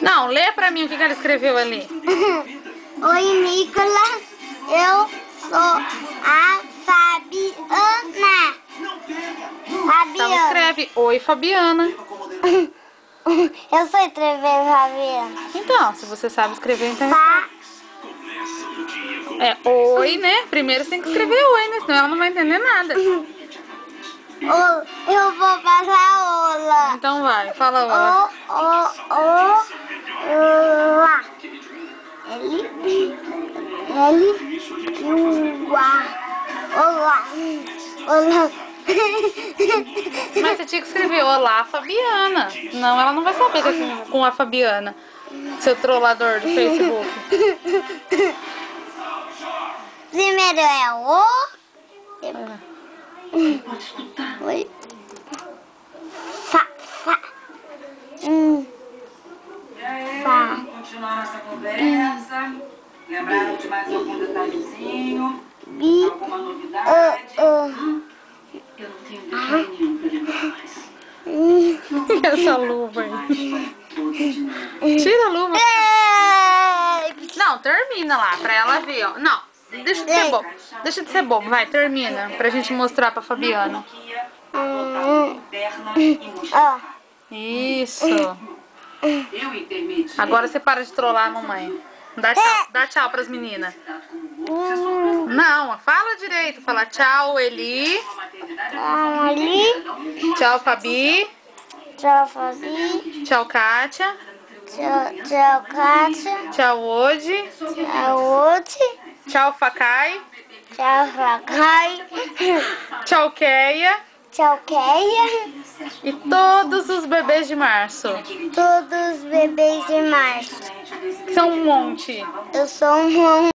Não, lê pra mim o que ela escreveu ali. Oi, Nicolas. Eu sou a Fabiana. Então escreve, oi, Fabiana. Eu sei escrever, Fabiana. Então, se você sabe escrever, então... É oi, né? Primeiro você tem que escrever oi, né? Senão ela não vai entender nada. Eu vou passar olá. Então vai, fala olá. Olá. Olá. Olá. Mas você tinha que escrever olá, Fabiana. Senão ela não vai saber que é com a Fabiana. Seu trollador do Facebook. Primeiro é o. Oi. Fa. E aí, vamos continuar nossa conversa. Lembraram de mais algum detalhezinho? Alguma novidade? Eu não tenho detalhe nenhum pra lembrar mais. Essa luva aí. Tira a luva. Não, termina lá, pra ela ver, ó. Não, deixa de ser bobo. Deixa de ser bobo, vai, termina. Pra gente mostrar pra Fabiana. Isso. Agora você para de trollar a mamãe. Dá tchau pras meninas. Não, fala direito. Fala tchau, Eli. Tchau, Fabi. Tchau, Fabi. Tchau, Kátia. Tchau, Kátia. Tchau, Odi. Tchau, Oti. Tchau, Facai. Tchau, Facai. Tchau, Keia. Tchau, Keia. E todos os bebês de março. Todos os bebês de março. São um monte. Eu sou um